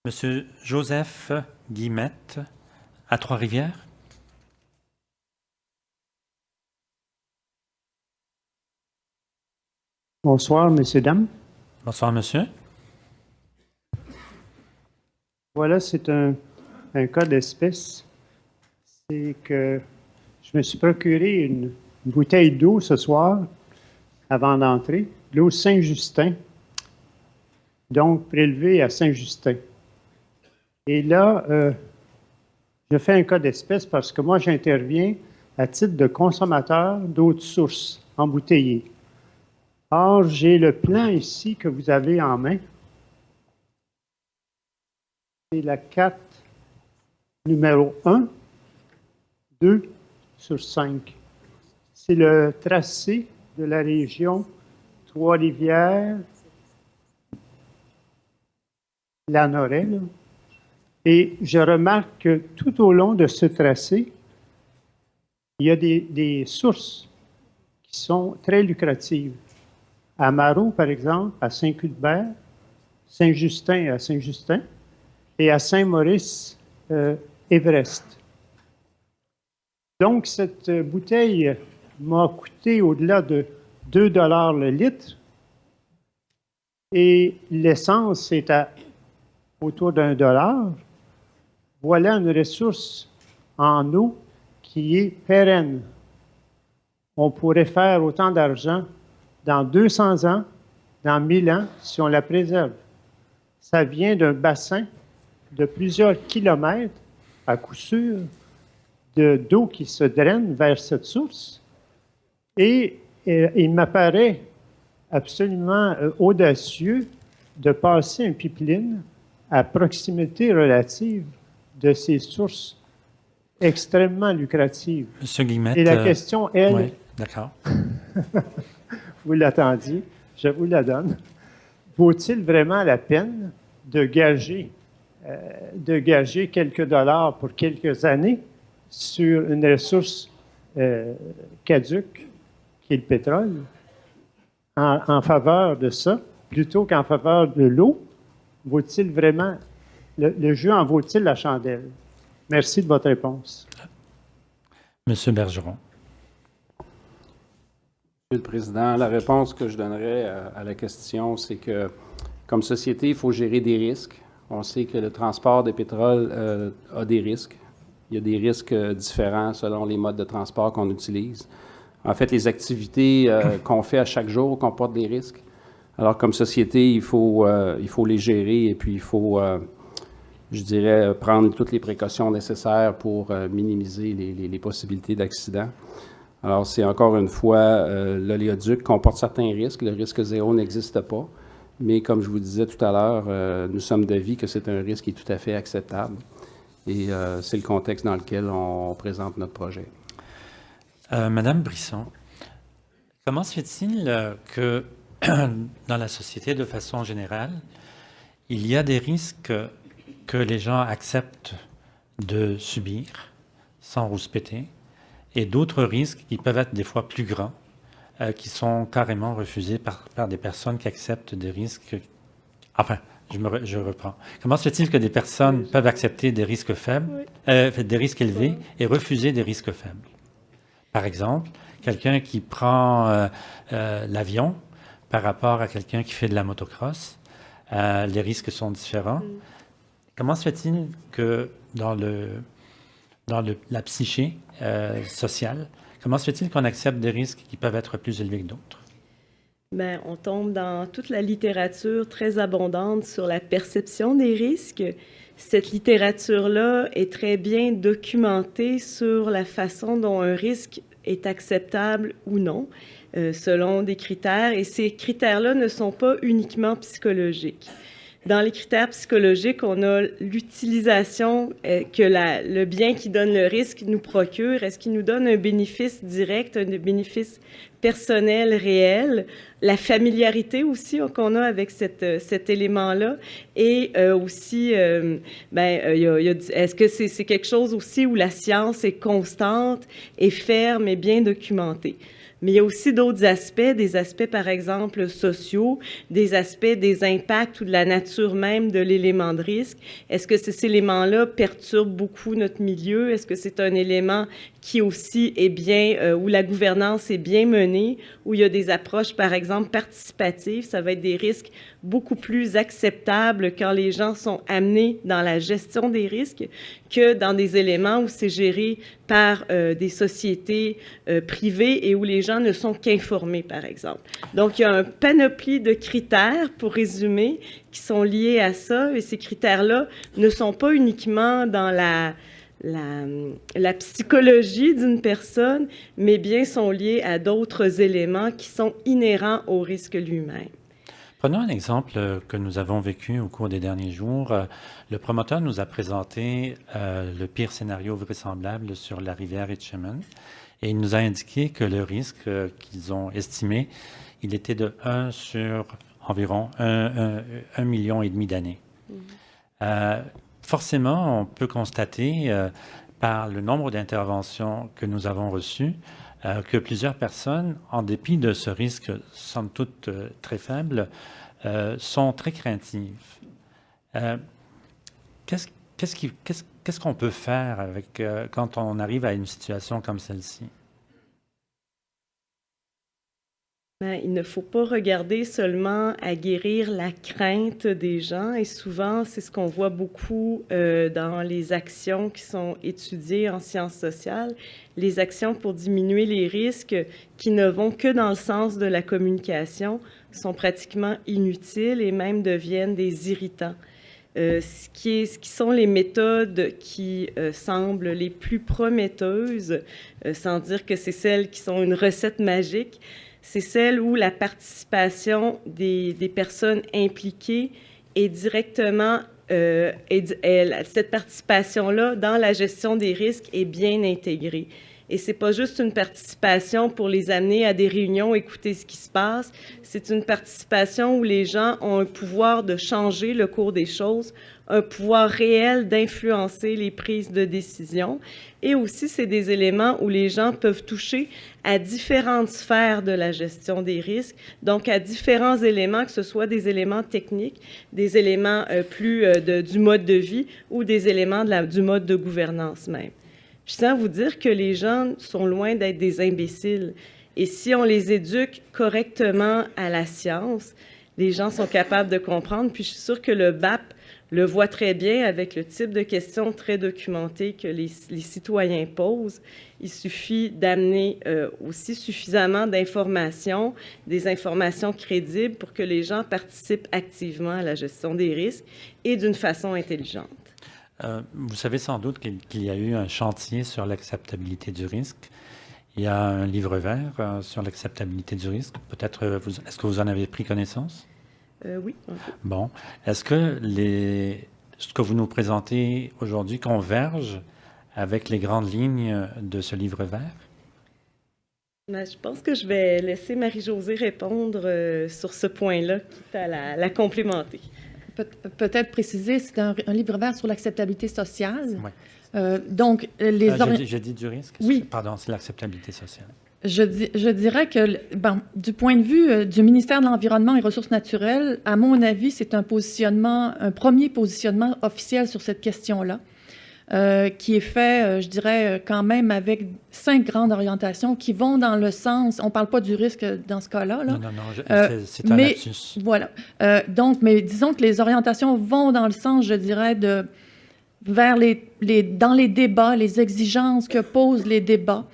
Monsieur Joseph Guillemette, à Trois-Rivières. Bonsoir, messieurs, dames. Bonsoir, monsieur. Voilà, c'est un cas d'espèce. C'est que je me suis procuré une bouteille d'eau ce soir avant d'entrer, l'eau Saint-Justin, donc prélevée à Saint-Justin. Et là, je fais un cas d'espèce parce que moi, j'interviens à titre de consommateur d'eau de source embouteillée. Or, j'ai le plan ici que vous avez en main. C'est la carte numéro 1, 2 sur 5. C'est le tracé de la région Trois-Rivières, Lanoraie. Et je remarque que tout au long de ce tracé, il y a des sources qui sont très lucratives. À Marot, par exemple, à Saint-Cuthbert, Saint-Justin à Saint-Justin, et à Saint-Maurice, Everest. Donc, cette bouteille m'a coûté au-delà de 2 $ le litre et l'essence est autour d'1 $. Voilà une ressource en eau qui est pérenne. On pourrait faire autant d'argent dans 200 ans, dans 1000 ans, si on la préserve. Ça vient d'un bassin de plusieurs kilomètres, à coup sûr, d'eau qui se draine vers cette source. Et il m'apparaît absolument audacieux de passer un pipeline à proximité relative de ces sources extrêmement lucratives. Monsieur Guillemette. Et la question, elle, oui, d'accord. vous l'attendiez, je vous la donne. Vaut-il vraiment la peine de gager quelques dollars pour quelques années sur une ressource caduque, qui est le pétrole, en faveur de ça, plutôt qu'en faveur de l'eau? Vaut-il vraiment, le jeu en vaut-il la chandelle? Merci de votre réponse. Monsieur Bergeron. Monsieur le Président, la réponse que je donnerais à la question, c'est que, comme société, il faut gérer des risques. On sait que le transport de pétrole a des risques. Il y a des risques différents selon les modes de transport qu'on utilise. En fait, les activités qu'on fait à chaque jour comportent des risques. Alors, comme société, il faut les gérer et puis il faut, je dirais, prendre toutes les précautions nécessaires pour minimiser les possibilités d'accident. Alors, c'est encore une fois, l'oléoduc comporte certains risques. Le risque zéro n'existe pas. Mais comme je vous disais tout à l'heure, nous sommes d'avis que c'est un risque qui est tout à fait acceptable. Et c'est le contexte dans lequel on présente notre projet. Madame Brisson, comment se fait-il que dans la société, de façon générale, il y a des risques que les gens acceptent de subir sans rouspéter et d'autres risques qui peuvent être des fois plus grands, qui sont carrément refusés par des personnes qui acceptent des risques. Enfin, je reprends. Comment se fait-il que des personnes peuvent accepter des risques faibles, des risques élevés et refuser des risques faibles? Par exemple, quelqu'un qui prend l'avion par rapport à quelqu'un qui fait de la motocross, les risques sont différents. Comment se fait-il que dans la psyché sociale, comment se fait-il qu'on accepte des risques qui peuvent être plus élevés que d'autres? Bien, on tombe dans toute la littérature très abondante sur la perception des risques. Cette littérature-là est très bien documentée sur la façon dont un risque est acceptable ou non, selon des critères. Et ces critères-là ne sont pas uniquement psychologiques. Dans les critères psychologiques, on a l'utilisation que le bien qui donne le risque nous procure. Est-ce qu'il nous donne un bénéfice direct, un bénéfice personnel réel, la familiarité aussi qu'on a avec cet élément-là, et aussi, est-ce que c'est quelque chose aussi où la science est constante et ferme et bien documentée? Mais il y a aussi d'autres aspects, des aspects, par exemple, sociaux, des aspects des impacts ou de la nature même de l'élément de risque. Est-ce que ces éléments-là perturbent beaucoup notre milieu? Est-ce que c'est un élément qui aussi est bien, où la gouvernance est bien menée, où il y a des approches, par exemple, participatives? Ça va être des risques beaucoup plus acceptables quand les gens sont amenés dans la gestion des risques que dans des éléments où c'est géré par des sociétés privées et où les gens ne sont qu'informés, par exemple. Donc, il y a un panoplie de critères, pour résumer, qui sont liés à ça, et ces critères-là ne sont pas uniquement dans la psychologie d'une personne, mais bien sont liés à d'autres éléments qui sont inhérents au risque lui-même. Prenons un exemple que nous avons vécu au cours des derniers jours. Le promoteur nous a présenté le pire scénario vraisemblable sur la rivière Etchemin et il nous a indiqué que le risque qu'ils ont estimé, il était de 1 sur environ 1,5 million d'années. Forcément, on peut constater par le nombre d'interventions que nous avons reçues que plusieurs personnes, en dépit de ce risque somme toute très faible, sont très craintives. Qu'est-ce qu'on peut faire avec, quand on arrive à une situation comme celle-ci? Il ne faut pas regarder seulement à guérir la crainte des gens, et souvent, c'est ce qu'on voit beaucoup dans les actions qui sont étudiées en sciences sociales, les actions pour diminuer les risques qui ne vont que dans le sens de la communication sont pratiquement inutiles et même deviennent des irritants. Ce qui sont les méthodes qui semblent les plus prometteuses, sans dire que c'est celles qui sont une recette magique, c'est celle où la participation des personnes impliquées est directement, cette participation-là dans la gestion des risques est bien intégrée. Et c'est pas juste une participation pour les amener à des réunions, écouter ce qui se passe. C'est une participation où les gens ont un pouvoir de changer le cours des choses, un pouvoir réel d'influencer les prises de décision. Et aussi, c'est des éléments où les gens peuvent toucher à différentes sphères de la gestion des risques, donc à différents éléments, que ce soit des éléments techniques, des éléments du mode de vie ou des éléments du mode de gouvernance même. Je tiens à vous dire que les gens sont loin d'être des imbéciles. Et si on les éduque correctement à la science, les gens sont capables de comprendre. Puis je suis sûre que le BAP le voit très bien avec le type de questions très documentées que les citoyens posent. Il suffit d'amener aussi suffisamment d'informations, des informations crédibles pour que les gens participent activement à la gestion des risques et d'une façon intelligente. Vous savez sans doute qu'il y a eu un chantier sur l'acceptabilité du risque. Il y a un livre vert sur l'acceptabilité du risque. Peut-être, est-ce que vous en avez pris connaissance? Oui. Bon. Est-ce que ce que vous nous présentez aujourd'hui converge avec les grandes lignes de ce livre vert? Je pense que je vais laisser Marie-Josée répondre sur ce point-là, quitte à la complémenter. Peut-être préciser, c'est un livre vert sur l'acceptabilité sociale. Oui. Donc, j'ai dit du risque? Oui. Pardon, c'est l'acceptabilité sociale. Je dirais que, du point de vue du ministère de l'Environnement et Ressources naturelles, à mon avis, c'est un premier positionnement officiel sur cette question-là, qui est fait, je dirais, quand même avec 5 grandes orientations qui vont dans le sens, on ne parle pas du risque dans ce cas-là. Là. Non, c'est un lapsus. Voilà. Donc, mais disons que les orientations vont dans le sens, je dirais, vers dans les débats, les exigences que posent les débats.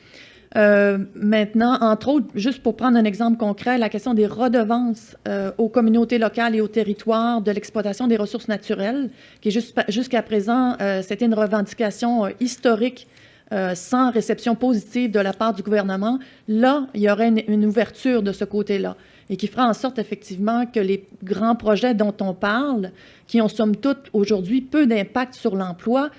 Maintenant, entre autres, juste pour prendre un exemple concret, la question des redevances aux communautés locales et aux territoires de l'exploitation des ressources naturelles, qui est jusqu'à présent, c'était une revendication historique sans réception positive de la part du gouvernement. Là, il y aurait une ouverture de ce côté-là et qui fera en sorte effectivement que les grands projets dont on parle, qui ont somme toute aujourd'hui peu d'impact sur l'emploi,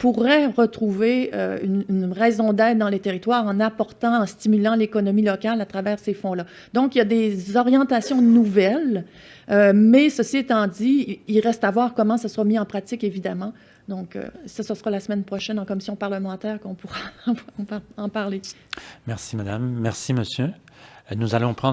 pourrait retrouver une raison d'être dans les territoires en apportant, en stimulant l'économie locale à travers ces fonds-là. Donc, il y a des orientations nouvelles, mais ceci étant dit, il reste à voir comment ça sera mis en pratique, évidemment. Donc, ça, ce sera la semaine prochaine en commission parlementaire qu'on pourra en parler. Merci, madame. Merci, monsieur. Nous allons prendre